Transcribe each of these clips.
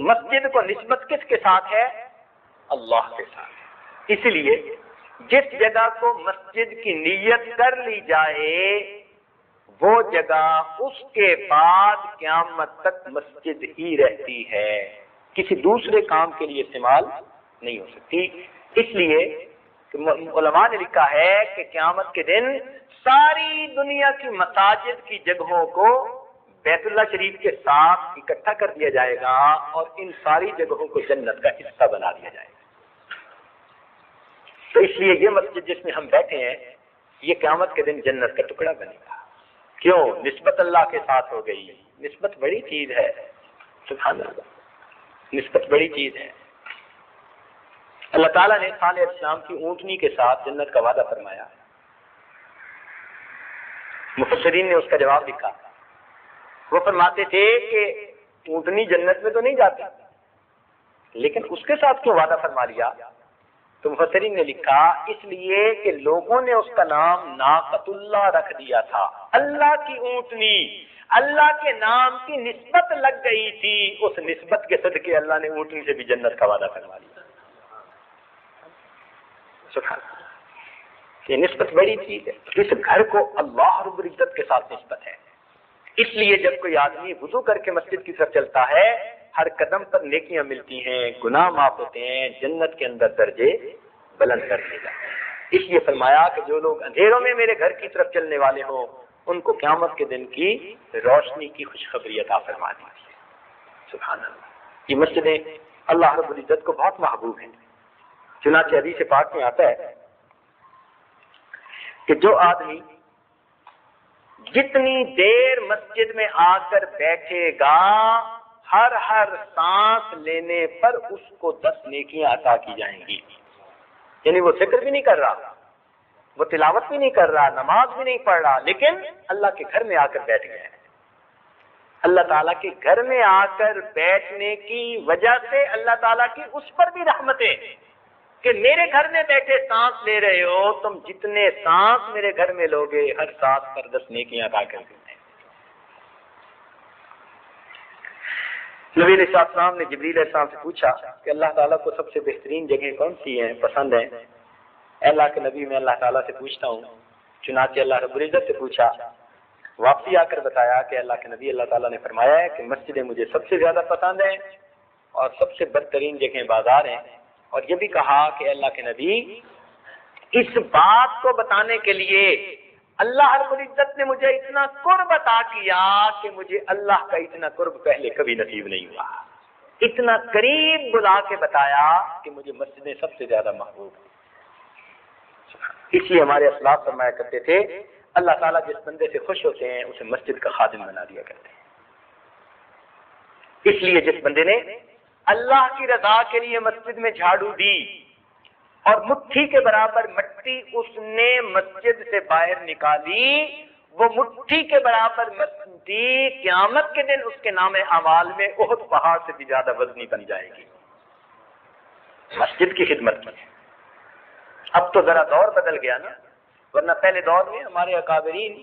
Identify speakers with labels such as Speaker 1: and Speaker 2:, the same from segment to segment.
Speaker 1: مسجد کو نسبت کس کے ساتھ ہے؟ اللہ کے ساتھ. اس لیے جس جگہ کو مسجد کی نیت کر لی جائے وہ جگہ اس کے بعد قیامت تک مسجد ہی رہتی ہے، کسی دوسرے کام کے لیے استعمال نہیں ہو سکتی. اس لیے علماء نے لکھا ہے کہ قیامت کے دن ساری دنیا کی مساجد کی جگہوں کو بیت اللہ شریف کے ساتھ اکٹھا کر دیا جائے گا اور ان ساری جگہوں کو جنت کا حصہ بنا دیا جائے گا. تو اس لیے یہ مسجد جس میں ہم بیٹھے ہیں یہ قیامت کے دن جنت کا ٹکڑا بنے گا. کیوں؟ نسبت اللہ کے ساتھ ہو گئی. نسبت بڑی چیز ہے، سبحان اللہ، نسبت بڑی چیز ہے. اللہ تعالیٰ نے صالح علیہ السلام کی اونٹنی کے ساتھ جنت کا وعدہ فرمایا. مفسرین نے اس کا جواب لکھا. وہ فرماتے تھے کہ اونٹنی جنت میں تو نہیں جاتی، لیکن اس کے ساتھ کیوں وعدہ فرما لیا؟ تو مفسرین نے لکھا اس لیے کہ لوگوں نے اس کا نام ناقۃ اللہ رکھ دیا تھا. اللہ کی اونٹنی، اللہ کے نام کی نسبت لگ گئی تھی. اس نسبت کے صدقے اللہ نے اونٹنی سے بھی جنت کا وعدہ فرما لیا. سبحان اللہ، یہ نسبت بڑی چیز ہے. اس گھر کو اللہ رب العزت کے ساتھ نسبت ہے. اس لیے جب کوئی آدمی وضو کر کے مسجد کی طرف چلتا ہے ہر قدم پر نیکیاں ملتی ہیں، گناہ معاف ہوتے ہیں، جنت کے اندر درجے بلند کر دیے جاتے ہیں. اس لیے فرمایا کہ جو لوگ اندھیروں میں میرے گھر کی طرف چلنے والے ہوں ان کو قیامت کے دن کی روشنی کی خوشخبری عطا فرما دیجیے. سبحان اللہ. یہ مسجدیں اللہ رب العزت کو بہت محبوب ہیں. چنانچہ حدیث پاک میں آتا ہے کہ جو آدمی جتنی دیر مسجد میں آ کر بیٹھے گا ہر سانس لینے پر اس کو 10 نیکیاں عطا کی جائیں گی. یعنی وہ ذکر بھی نہیں کر رہا، وہ تلاوت بھی نہیں کر رہا، نماز بھی نہیں پڑھ رہا، لیکن اللہ کے گھر میں آ کر بیٹھ گئے. اللہ تعالیٰ کے گھر میں آ کر بیٹھنے کی وجہ سے اللہ تعالیٰ کی اس پر بھی رحمتیں کہ میرے گھر میں بیٹھے سانس لے رہے ہو، تم جتنے سانس میرے گھر میں لوگے ہر سانس پر 10 نیکیاں عطا کر دیتے ہیں. نبی علیہ السلام نے جبریل علیہ السلام سے پوچھا کہ اللہ تعالیٰ کو سب سے بہترین جگہ کون سی ہیں، پسند ہیں؟ اے اللہ کے نبی میں اللہ تعالیٰ سے پوچھتا ہوں. چنانچہ اللہ رب العزت سے پوچھا، واپسی آ کر بتایا کہ اللہ کے نبی اللہ تعالیٰ نے فرمایا ہے کہ مسجدیں مجھے سب سے زیادہ پسند ہیں اور سب سے بدترین جگہیں بازار ہیں. اور یہ بھی کہا کہ اللہ کے نبی اس بات کو بتانے کے لیے اللہ رب العزت نے مجھے اتنا قرب عطا کیا کہ مجھے اللہ کا اتنا قرب پہلے کبھی نصیب نہیں ہوا. اتنا قریب بلا کے بتایا کہ مجھے مسجدیں سب سے زیادہ محبوب ہیں. اس لیے ہمارے اسلاف فرمایا کرتے تھے اللہ تعالیٰ جس بندے سے خوش ہوتے ہیں اسے مسجد کا خادم بنا دیا کرتے ہیں. اس لیے جس بندے نے اللہ کی رضا کے لیے مسجد میں جھاڑو دی اور مٹھی کے برابر مٹی اس نے مسجد سے باہر نکالی، وہ مٹھی کے برابر مٹی قیامت کے دن اس کے نام اعمال میں احد پہاڑ سے بھی زیادہ وزنی بن جائے گی. مسجد کی خدمت کی. اب تو ذرا دور بدل گیا نا، ورنہ پہلے دور میں ہمارے اکابرین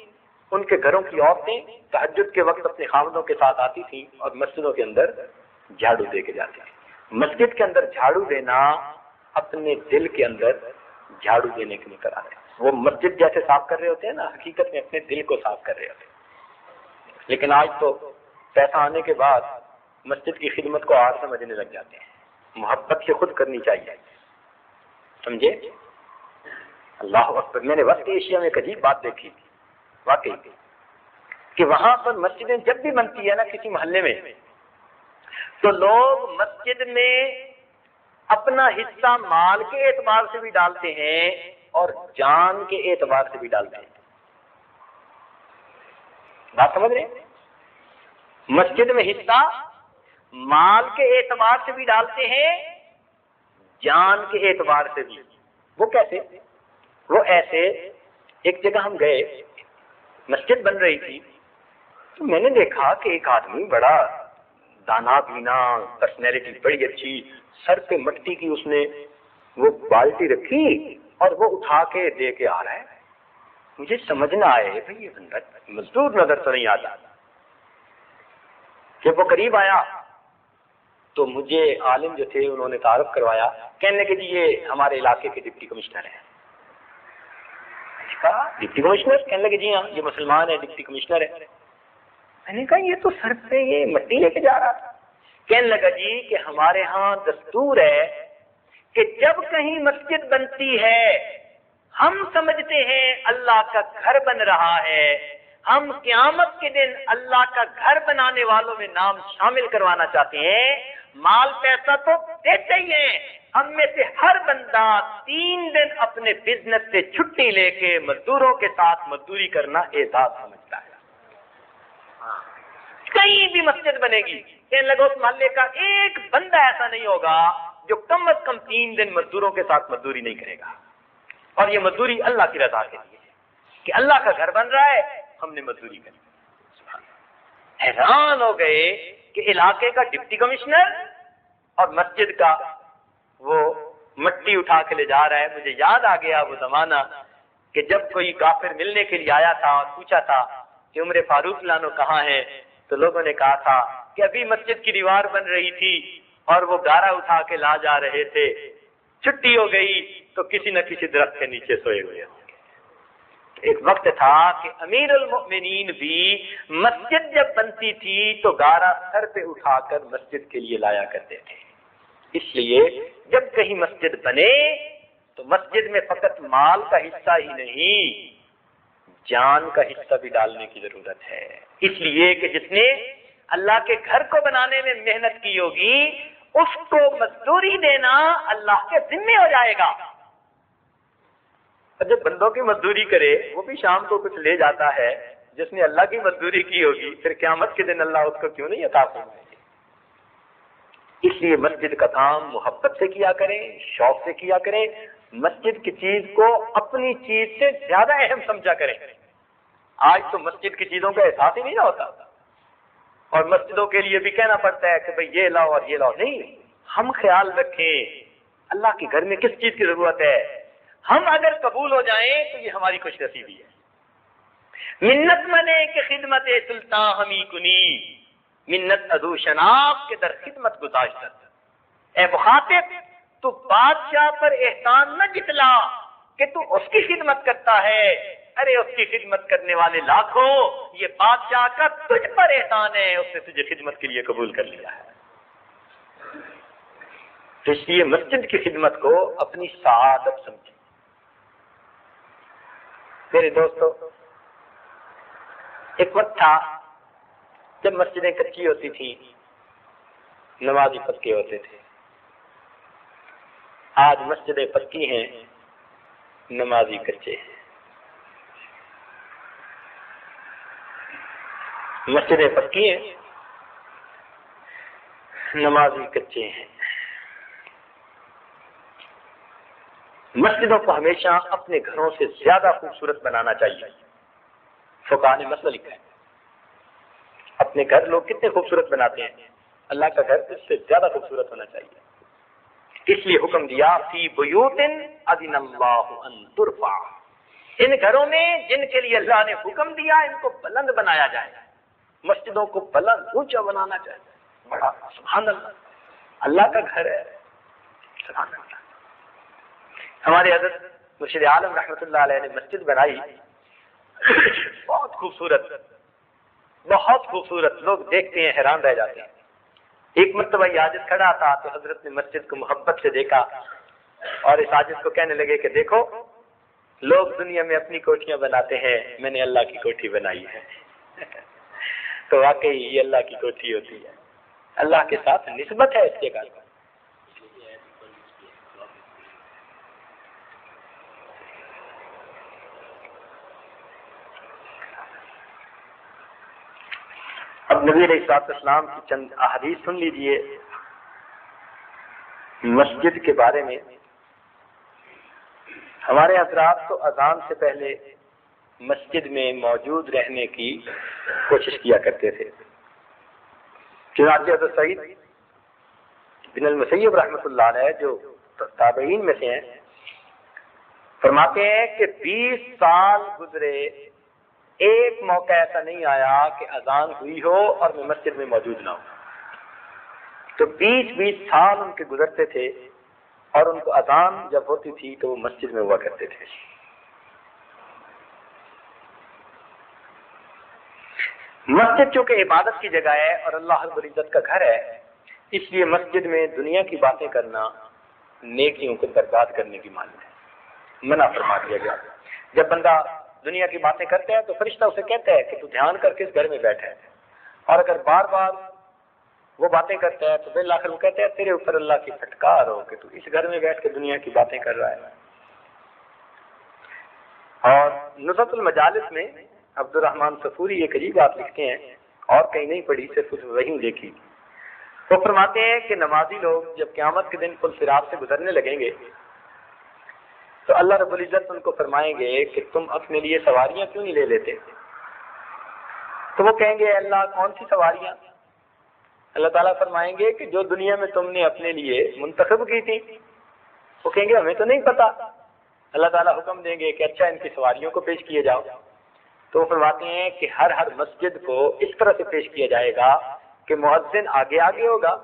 Speaker 1: ان کے گھروں کی عورتیں تہجد کے وقت اپنے خاوندوں کے ساتھ آتی تھیں اور مسجدوں کے اندر جھاڑو دے کے جاتی تھی. مسجد کے اندر جھاڑو دینا اپنے دل کے اندر جھاڑو دینے کے لیے کرا رہے ہیں. وہ مسجد جیسے صاف کر رہے ہوتے ہیں نا، حقیقت میں اپنے دل کو صاف کر رہے ہوتے ہیں. لیکن آج تو پیسہ آنے کے بعد مسجد کی خدمت کو آر سمجھنے لگ جاتے ہیں. محبت سے خود کرنی چاہیے، سمجھے؟ اللہ اکبر. میں نے وسط ایشیا میں ایک عجیب بات دیکھی واقعی کہ وہاں پر مسجدیں جب بھی بنتی ہے نا کسی محلے میں تو لوگ مسجد میں اپنا حصہ مال کے اعتبار سے بھی ڈالتے ہیں اور جان کے اعتبار سے بھی ڈالتے ہیں. بات سمجھ رہے ہیں؟ مسجد میں حصہ مال کے اعتبار سے بھی ڈالتے ہیں، جان کے اعتبار سے بھی. وہ کیسے؟ وہ ایسے، ایک جگہ ہم گئے، مسجد بن رہی تھی تو میں نے دیکھا کہ ایک آدمی بڑا دانا بینا، پرسنالٹی بڑی اچھی، سر پہ مٹی کی اس نے وہ بالٹی رکھی اور وہ اٹھا کے دے کے آ رہا ہے. مجھے سمجھ نہ آئے بھائی یہ بندہ مزدور نظر تو نہیں آتا. جب وہ قریب آیا تو مجھے عالم جو تھے انہوں نے تعارف کروایا، کہنے کہ جی یہ ہمارے علاقے کے ڈپٹی کمشنر ہیں۔ Deputy commissioner? کہنے لگے جی ہاں یہ مسلمان ہے، ڈپٹی کمشنر ہے۔ میں نے کہا یہ تو سر پہ یہ مٹی لے کے جا رہا تھا۔ کہنے لگا جی کہ ہمارے ہاں دستور ہے کہ جب کہیں مسجد بنتی ہے ہم سمجھتے ہیں اللہ کا گھر بن رہا ہے، ہم قیامت کے دن اللہ کا گھر بنانے والوں میں نام شامل کروانا چاہتے ہیں، مال پیسہ تو دیتے ہی ہیں، ہم میں سے ہر بندہ 3 دن اپنے بزنس سے چھٹی لے کے مزدوروں کے ساتھ مزدوری کرنا اعزاز سمجھتا ہے۔ کہیں بھی مسجد بنے گی، کہنے لگا اس محلے کا ایک بندہ ایسا نہیں ہوگا جو کم از کم 3 دن مزدوروں کے ساتھ مزدوری نہیں کرے گا، اور یہ مزدوری اللہ کی رضا کے لیے کہ اللہ کا گھر بن رہا ہے، ہم نے مزدوری کری۔ حیران ہو گئے کہ علاقے کا ڈپٹی کمشنر اور مسجد کا وہ مٹی اٹھا کے لے جا رہا ہے۔ مجھے یاد آ گیا وہ زمانہ کہ جب کوئی کافر ملنے کے لیے آیا تھا اور پوچھا تھا کہ عمر فاروق لانو کہاں ہے، تو لوگوں نے کہا تھا کہ ابھی مسجد کی دیوار بن رہی تھی اور وہ گارا اٹھا کے لا جا رہے تھے، چھٹی ہو گئی تو کسی نہ کسی درخت کے نیچے سوئے ہوئے ہوں گے۔ ایک وقت تھا کہ امیر المؤمنین بھی مسجد جب بنتی تھی تو گارا سر پہ اٹھا کر مسجد کے لیے لایا کرتے تھے۔ اس لیے جب کہیں مسجد بنے تو مسجد میں فقط مال کا حصہ ہی نہیں، جان کا حصہ بھی ڈالنے کی ضرورت ہے۔ اس لیے کہ جس نے اللہ کے گھر کو بنانے میں محنت کی ہوگی اس کو مزدوری دینا اللہ کے ذمہ ہو جائے گا۔ جب بندوں کی مزدوری کرے وہ بھی شام کو کچھ لے جاتا ہے، جس نے اللہ کی مزدوری کی ہوگی پھر قیامت کے دن اللہ اس کو کیوں نہیں عطا فرمائے گا؟ اس لیے مسجد کا کام محبت سے کیا کریں، شوق سے کیا کریں، مسجد کی چیز کو اپنی چیز سے زیادہ اہم سمجھا کریں۔ آج تو مسجد کی چیزوں کا احساس ہی نہیں ہوتا، اور مسجدوں کے لیے بھی کہنا پڑتا ہے کہ بھئی یہ لاؤ اور یہ لاؤ۔ نہیں، ہم خیال رکھیں اللہ کے گھر میں کس چیز کی ضرورت ہے، ہم اگر قبول ہو جائیں تو یہ ہماری خوش نصیبی ہے۔ منت منے کہ خدمت سلطان ہمی کنی، منت ادو شناب کے در خدمت گزاشت۔ اے مخاطب، تو بادشاہ پر احسان نہ جتلا کہ تو اس کی خدمت کرتا ہے، ارے اس کی خدمت کرنے والے لاکھوں، یہ بادشاہ کا تجھ پر احسان ہے، اس نے تجھے خدمت کے لیے قبول کر لیا ہے۔ تو اس لیے مسجد کی خدمت کو اپنی سعادت سمجھیں۔ میرے دوستو، ایک وقت تھا جب مسجدیں کچی ہوتی تھیں، نمازی پکے ہوتے تھے۔ آج مسجدیں پکی ہیں، نمازی کچے ہیں۔ مسجدیں پکی ہیں، نمازی کچے ہیں۔ مسجدوں کو ہمیشہ اپنے گھروں سے زیادہ خوبصورت بنانا چاہیے۔ فقہاء نے مسئلہ لکھا ہے، اپنے گھر لوگ کتنے خوبصورت بناتے ہیں، اللہ کا گھر اس سے زیادہ خوبصورت ہونا چاہیے۔ اس لیے حکم دیا فی بیوت اذن اللہ ان ترفع، ان گھروں میں جن کے لیے اللہ نے حکم دیا ان کو بلند بنایا جائے، مسجدوں کو بلند اونچا بنانا چاہیے۔ بڑا سبحان اللہ، اللہ کا گھر ہے، سبحان اللہ۔ ہمارے حضرت مرشد عالم رحمۃ اللہ علیہ نے مسجد بنائی، بہت خوبصورت، بہت خوبصورت، لوگ دیکھتے ہیں حیران رہ جاتے ہیں۔ ایک مرتبہ یہ عاجز کھڑا تھا تو حضرت نے مسجد کو محبت سے دیکھا اور اس عاجز کو کہنے لگے کہ دیکھو لوگ دنیا میں اپنی کوٹھیاں بناتے ہیں، میں نے اللہ کی کوٹھی بنائی ہے۔ تو واقعی یہ اللہ کی کوٹھی ہوتی ہے، اللہ کے ساتھ نسبت ہے اس جگہ کا۔ اب نبی علیہ السلام کی چند احادیث سن لیجئے مسجد کے بارے میں۔ ہمارے حضرات تو اذان سے پہلے مسجد میں موجود رہنے کی کوشش کیا کرتے تھے۔ چنانچہ حضرت سعید بن المسیب رحمۃ اللہ علیہ جو تابعین میں سے ہیں فرماتے ہیں کہ 20 سال گزرے، ایک موقع ایسا نہیں آیا کہ اذان ہوئی ہو اور میں مسجد میں موجود نہ ہوں۔ تو 20-20 سال ان کے گزرتے تھے اور ان کو اذان جب ہوتی تھی تو وہ مسجد میں ہوا کرتے تھے. مسجد چونکہ عبادت کی جگہ ہے اور اللہ رب العزت کا گھر ہے، اس لیے مسجد میں دنیا کی باتیں کرنا نیکیوں کو برباد کرنے کی مانند ہے، منع فرما دیا گیا. جب بندہ دنیا کی باتیں کرتا ہے تو فرشتہ اسے کہتا ہے کہ تو دھیان کر کے اس گھر میں بیٹھا ہے، اور اگر بار بار وہ باتیں کرتا ہے تو بالآخر وہ کہتا ہے تیرے اوپر اللہ کی پھٹکار ہو کہ تو اس گھر میں بیٹھ کے دنیا کی باتیں کر رہا ہے. اور نزہۃ المجالس میں عبد الرحمن صفوری ایک عجیب بات لکھتے ہیں، اور کہیں نہیں پڑھی، صرف اس وہیں دیکھی. وہ فرماتے ہیں کہ نمازی لوگ جب قیامت کے دن پل صراط سے گزرنے لگیں گے تو اللہ رب العزت ان کو فرمائیں گے کہ تم اپنے لیے سواریاں کیوں نہیں لے لیتے؟ تو وہ کہیں گے اللہ کون سی سواریاں؟ اللہ تعالیٰ فرمائیں گے کہ جو دنیا میں تم نے اپنے لیے منتخب کی تھی. وہ کہیں گے ہمیں تو نہیں پتا. اللہ تعالیٰ حکم دیں گے کہ اچھا ان کی سواریوں کو پیش کیے جاؤ. تو وہ فرماتے ہیں کہ ہر مسجد کو اس طرح سے پیش کیا جائے گا کہ مؤذن آگے آگے ہوگا،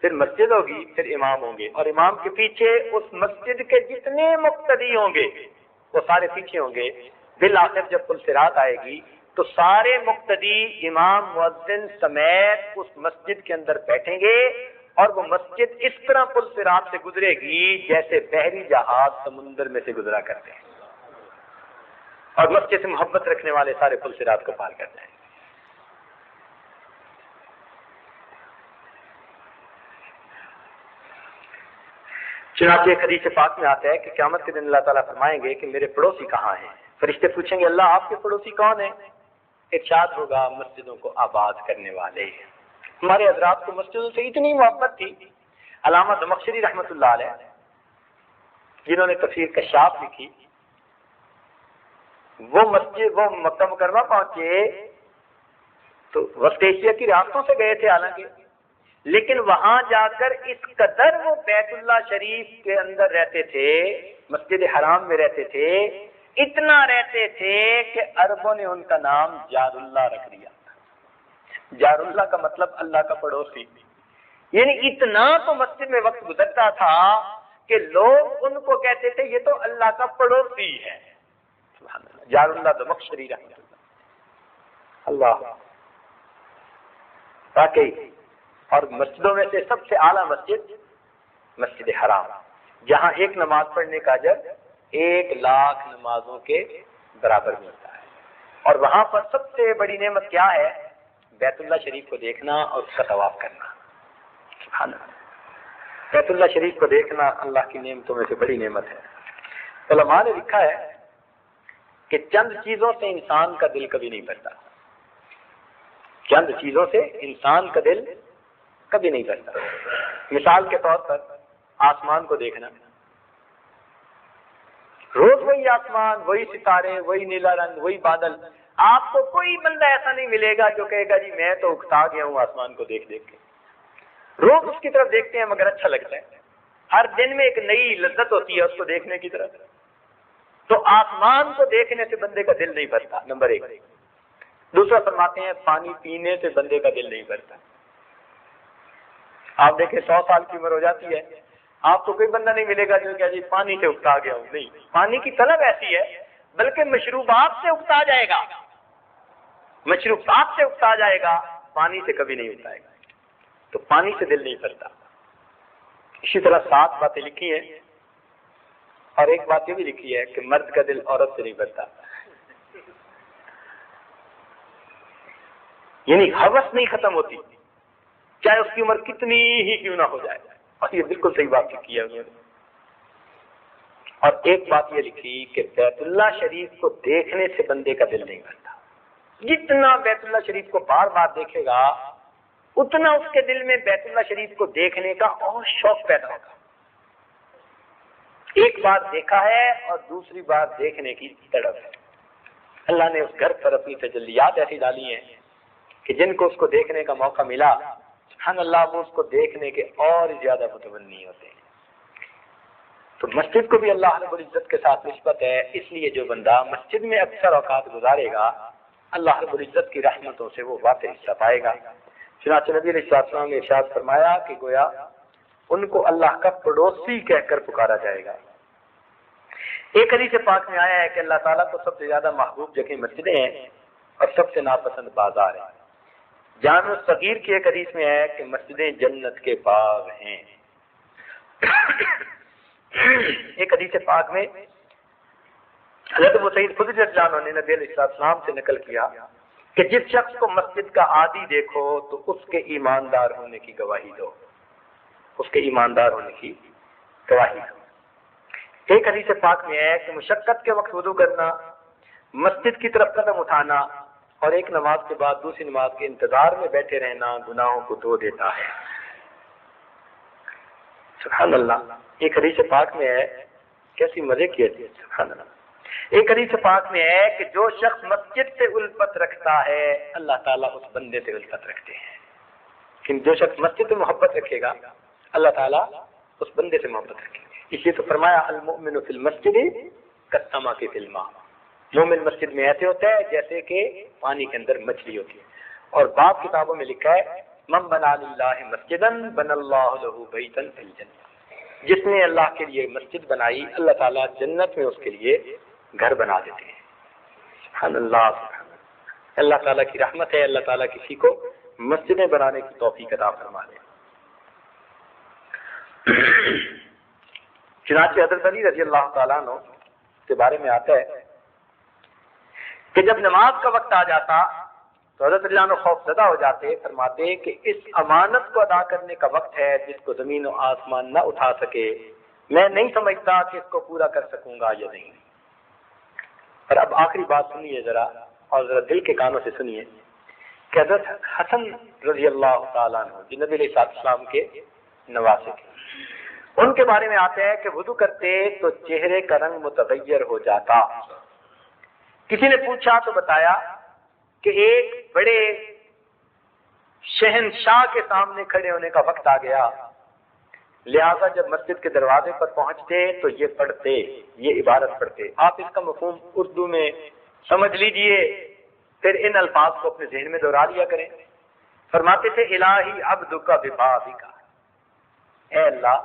Speaker 1: پھر مسجد ہوگی، پھر امام ہوں گے، اور امام کے پیچھے اس مسجد کے جتنے مقتدی ہوں گے وہ سارے پیچھے ہوں گے. بالآخر جب پل صراط آئے گی تو سارے مقتدی امام مؤذن سمیت اس مسجد کے اندر بیٹھیں گے، اور وہ مسجد اس طرح پل صراط سے گزرے گی جیسے بحری جہاز سمندر میں سے گزرا کرتے ہیں، اور مسجد سے محبت رکھنے والے سارے پل صراط کو پار کر جائیں گے. چنانچہ ایک حدیث پاک میں آتا ہے کہ قیامت کے دن اللہ تعالیٰ فرمائیں گے کہ میرے پڑوسی کہاں ہیں؟ فرشتے پوچھیں گے اللہ آپ کے پڑوسی کون ہیں؟ ارشاد ہوگا مسجدوں کو آباد کرنے والے. ہمارے حضرات کو مسجدوں سے اتنی محبت تھی، علامہ زمخشری رحمۃ اللہ علیہ جنہوں نے تفسیر کشاف لکھی، وہ مکہ مکرمہ پہنچے تو وسط ایشیا کی ریاستوں سے گئے تھے حالانکہ، لیکن وہاں جا کر اس قدر وہ بیت اللہ شریف کے اندر رہتے تھے، مسجد حرام میں رہتے تھے، اتنا رہتے تھے کہ عربوں نے ان کا نام جار اللہ رکھ دیا. جار اللہ کا مطلب اللہ کا پڑوسی، یعنی اتنا تو مسجد میں وقت گزرتا تھا کہ لوگ ان کو کہتے تھے یہ تو اللہ کا پڑوسی ہے. جار اللہ زمخشری رحمۃ اللہ. واقعی. اور مسجدوں میں سے سب سے اعلیٰ مسجد مسجد حرام، جہاں ایک نماز پڑھنے کا اجر 1,00,000 نمازوں کے برابر ملتا ہے. اور وہاں پر سب سے بڑی نعمت کیا ہے؟ بیت اللہ شریف کو دیکھنا اور اس کا طواف کرنا. سبحان اللہ. بیت اللہ شریف کو دیکھنا اللہ کی نعمتوں میں سے بڑی نعمت ہے. علماء نے لکھا ہے کہ چند چیزوں سے انسان کا دل کبھی نہیں بھرتا. چند چیزوں سے انسان کا دل کبھی نہیں بھرتا. مثال کے طور پر آسمان کو دیکھنا، روز وہی آسمان، وہی ستارے، وہی نیلا رنگ، وہی بادل. آپ کو کوئی بندہ ایسا نہیں ملے گا جو کہے گا جی میں تو اکتا گیا ہوں آسمان کو دیکھ دیکھ کے. روز اس کی طرف دیکھتے ہیں مگر اچھا لگتا ہے. ہر دن میں ایک نئی لذت ہوتی ہے اس کو دیکھنے کی طرف. تو آسمان کو دیکھنے سے بندے کا دل نہیں بھرتا، نمبر 1. دوسرا فرماتے ہیں پانی پینے سے بندے کا دل نہیں بھرتا. آپ دیکھیں 100 سال کی عمر ہو جاتی ہے، آپ کو کوئی بندہ نہیں ملے گا جو کہ جی پانی سے اکتا گیا ہوں. نہیں، پانی کی طلب ایسی ہے بلکہ مشروبات سے اکتا جائے گا، مشروبات سے اکتا جائے گا، پانی سے کبھی نہیں اکتائے گا. تو پانی سے دل نہیں بھرتا. اسی طرح 7 باتیں لکھی ہیں، اور ایک بات یہ بھی لکھی ہے کہ مرد کا دل عورت سے نہیں بھرتا. یعنی ہوس نہیں ختم ہوتی چاہے اس کی عمر کتنی ہی کیوں نہ ہو جائے. اور یہ بالکل صحیح بات لکھی ہے انہوں نے. اور ایک بات یہ لکھی کہ بیت اللہ شریف کو دیکھنے سے بندے کا دل نہیں بھرتا. جتنا بیت اللہ شریف کو بار بار دیکھے گا اتنا اس کے دل میں بیت اللہ شریف کو دیکھنے کا اور شوق پیدا ہوگا. ایک بار دیکھا ہے اور دوسری بار دیکھنے کی تڑپ ہے. اللہ نے اس گھر پر اپنی تجلیات ایسی ڈالی ہیں کہ جن کو اس کو دیکھنے کا موقع ملا، سبحان اللہ، وہ اس کو دیکھنے کے اور زیادہ متمنی ہوتے ہیں. تو مسجد کو بھی اللہ رب العزت کے ساتھ نسبت ہے. اس لیے جو بندہ مسجد میں اکثر اوقات گزارے گا اللہ رب العزت کی رحمتوں سے وہ واقعی حصہ پائے گا. چنانچہ نبی علیہ السلام نے ارشاد فرمایا کہ گویا ان کو اللہ کا پڑوسی کہہ کر پکارا جائے گا۔ ایک حدیث پاک میں آیا ہے کہ اللہ تعالیٰ کو سب سے زیادہ محبوب جگہ مسجدیں ہیں اور سب سے ناپسند بازار ہیں۔ جامع الصغیر کی ایک حدیث میں ہے کہ مسجدیں جنت کے باغ ہیں۔ ایک حدیث پاک میں حضرت ابو سعید خدری رضی اللہ عنہ نے نبی علیہ السلام سے نقل کیا کہ جس شخص کو مسجد کا عادی دیکھو تو اس کے ایماندار ہونے کی گواہی دو، اس کے ایماندار ہونے کی گواہی دو۔ ایک حدیث پاک میں ہے کہ مشقت کے وقت وضو کرنا، مسجد کی طرف قدم اٹھانا اور ایک نماز کے بعد دوسری نماز کے انتظار میں بیٹھے رہنا گناہوں کو دھو دیتا ہے۔ سبحان اللہ۔ ایک حدیث پاک میں ہے، کیسی مزے کی حدیث، سبحان اللہ۔ ایک حدیث پاک میں ہے کہ جو شخص مسجد سے الفت رکھتا ہے اللہ تعالیٰ اس بندے سے الفت رکھتے ہیں۔ کہ جو شخص مسجد سے محبت رکھے گا اللہ تعالیٰ اس بندے سے محبت رکھے گا۔ اس لیے تو فرمایا المؤمن فی المسجد کالسمک فی الماء، مومن مسجد میں ایسے ہوتا ہے جیسے کہ پانی کے اندر مچھلی ہوتی ہے۔ اور بعض کتابوں میں لکھا ہے من بنا للہ مسجدا بنى اللہ له بیتا فی الجنہ، جس نے اللہ کے لیے مسجد بنائی اللہ تعالیٰ جنت میں اس کے لیے گھر بنا دیتے ہیں۔ سبحان اللہ، سبحان اللہ۔ اللہ تعالیٰ کی رحمت ہے، اللہ تعالیٰ کسی کو مسجدیں بنانے کی توفیق عطا فرما دے۔ چنانچہ حضرت علی رضی اللہ تعالیٰ عنہ کے بارے میں آتا ہے کہ جب نماز کا وقت آ جاتا تو حضرت علی عنہ خوف زدہ ہو جاتے، فرماتے کہ اس امانت کو ادا کرنے کا وقت ہے جس کو زمین و آسمان نہ اٹھا سکے، میں نہیں سمجھتا کہ اس کو پورا کر سکوں گا یا نہیں۔ اور اب آخری بات سنیے ذرا، اور ذرا دل کے کانوں سے سنیے کہ حضرت حسن رضی اللہ تعالیٰ عنہ جو نبی علیہ السلام کے نواسے تھے، ان کے بارے میں آتا ہے کہ وضو کرتے تو چہرے کا رنگ متغیر ہو جاتا۔ کسی نے پوچھا تو بتایا کہ ایک بڑے شہنشاہ کے سامنے کھڑے ہونے کا وقت آ گیا، لہذا جب مسجد کے دروازے پر پہنچتے تو یہ پڑھتے، یہ عبارت پڑھتے۔ آپ اس کا مفہوم اردو میں سمجھ لیجئے، پھر ان الفاظ کو اپنے ذہن میں دہرا لیا کریں۔ فرماتے تھے الہی عبدک ببابک، اے اللہ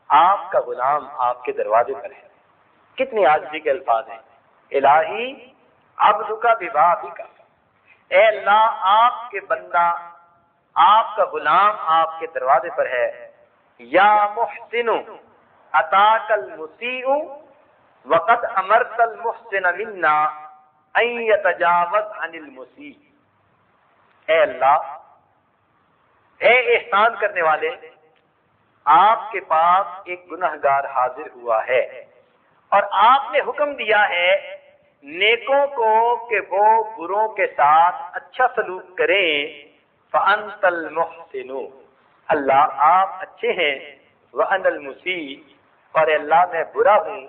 Speaker 1: آپ کا غلام آپ کے دروازے پر ہے۔ کتنی عاجزی کے الفاظ ہیں، الہی عبدک ببابک، اے اللہ آپ کے بندہ آپ کا غلام آپ کے دروازے پر ہے۔ یا محسن اتاک المسیء وقد امرت المحسن منا ان یتجاوز عن المسیء، اے اللہ اے احسان کرنے والے، آپ کے پاس ایک گنہگار حاضر ہوا ہے اور آپ نے حکم دیا ہے نیکوں کو کہ وہ بروں کے ساتھ اچھا سلوک کریں۔ فأنت المحسن، اللہ آپ اچھے ہیں، وأنا المسیء، اور اللہ میں برا ہوں۔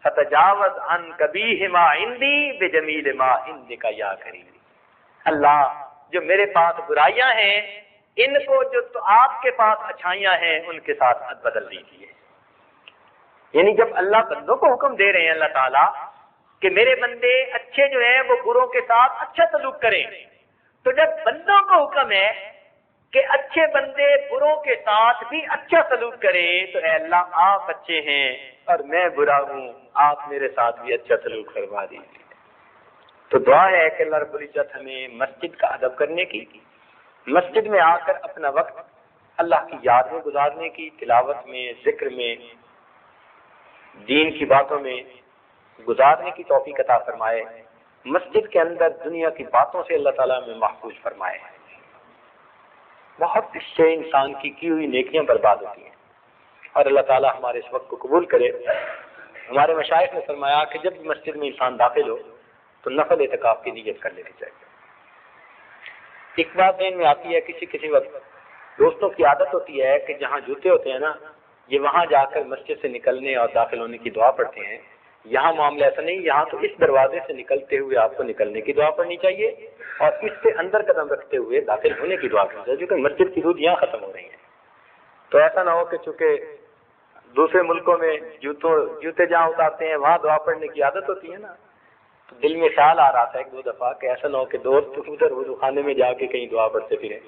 Speaker 1: فتجاوز عن قبیح ما عندی بجمیل ما عندک یا کریم، اللہ جو میرے پاس برائیاں ہیں ان کو جو تو آپ کے پاس اچھائیاں ہیں ان کے ساتھ بدل دیجیے۔ یعنی جب اللہ بندوں کو حکم دے رہے ہیں اللہ تعالیٰ کہ میرے بندے اچھے جو ہیں وہ بروں کے ساتھ اچھا سلوک کریں، تو جب بندوں کو حکم ہے کہ اچھے بندے بروں کے ساتھ بھی اچھا سلوک کریں تو اے اللہ آپ اچھے ہیں اور میں برا ہوں، آپ میرے ساتھ بھی اچھا سلوک کروا دیجیے۔ تو دعا ہے کہ اللہ رب العزت ہمیں مسجد کا ادب کرنے کی، مسجد میں آ کر اپنا وقت اللہ کی یاد میں گزارنے کی، تلاوت میں، ذکر میں، دین کی باتوں میں گزارنے کی توفیق عطا فرمائے۔ مسجد کے اندر دنیا کی باتوں سے اللہ تعالیٰ ہمیں محفوظ فرمائے۔ بہت سے انسان کی ہوئی نیکیاں برباد ہوتی ہیں، اور اللہ تعالیٰ ہمارے اس وقت کو قبول کرے۔ ہمارے مشائخ نے فرمایا کہ جب مسجد میں انسان داخل ہو تو نفل اعتکاف کی نیت کر لینی چاہیے۔ ایک بات ذہن میں آتی ہے، کسی وقت دوستوں کی عادت ہوتی ہے کہ جہاں جوتے ہوتے ہیں نا، یہ وہاں جا کر مسجد سے نکلنے اور داخل ہونے کی دعا پڑھتے ہیں۔ یہاں معاملہ ایسا نہیں، یہاں تو اس دروازے سے نکلتے ہوئے آپ کو نکلنے کی دعا پڑھنی چاہیے اور اس سے اندر قدم رکھتے ہوئے داخل ہونے کی دعا کرنی چاہیے، کیونکہ مسجد کی حدود یہاں ختم ہو رہی ہیں۔ تو ایسا نہ ہو کہ چونکہ دوسرے ملکوں میں جوتے جہاں اتارتے ہیں وہاں دعا پڑھنے کی عادت ہوتی ہے نا، تو دل میں خیال آ رہا تھا ایک دو دفعہ کہ ایسا نہ ہو کہ دوست ادھر وضو خانے میں جا کے کہیں دعا پڑھتے پھریں۔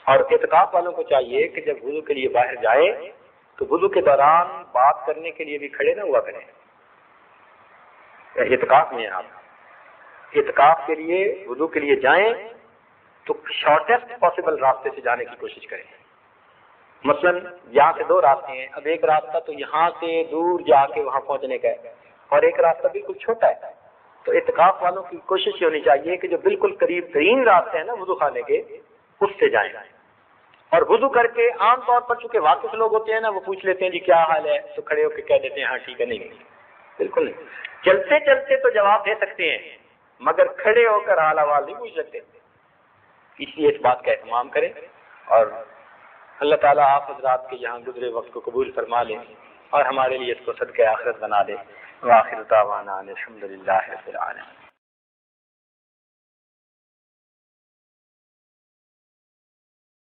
Speaker 2: اور اعتکاف والوں کو چاہیے کہ جب وضو کے لیے باہر جائیں تو وضو کے دوران بات کرنے کے لیے بھی کھڑے نہ ہوا کریں. اعتکاف میں آپ اعتکاف کے لیے وضو کے لیے جائیں تو شارٹیسٹ پاسبل راستے سے جانے کی کوشش کریں. مثلا یہاں سے 2 راستے ہیں. اب ایک راستہ تو یہاں سے دور جا کے وہاں پہنچنے کا ہے اور ایک راستہ بالکل چھوٹا ہے. تو اعتکاف والوں کی کوشش یہ ہونی چاہیے کہ جو بالکل قریب ترین راستے ہیں نا وضو خانے کے, اس سے جائیں. اور وضو کر کے عام طور پر چونکہ واقف لوگ ہوتے ہیں نا, وہ پوچھ لیتے ہیں جی کیا حال ہے, تو کھڑے ہو کے کہہ دیتے ہیں ہاں ٹھیک ہے. نہیں, بالکل نہیں. چلتے چلتے تو جواب دے سکتے ہیں مگر کھڑے ہو کر حال احوال نہیں پوچھ سکتے. اس لیے اس بات کا اہتمام کریں اور اللہ تعالیٰ آپ حضرات کے یہاں گزرے وقت کو قبول فرما لیں اور ہمارے لیے اس کو صدقہ آخرت بنا دے. وآخر دعوانا الحمدللہ رب العالمین.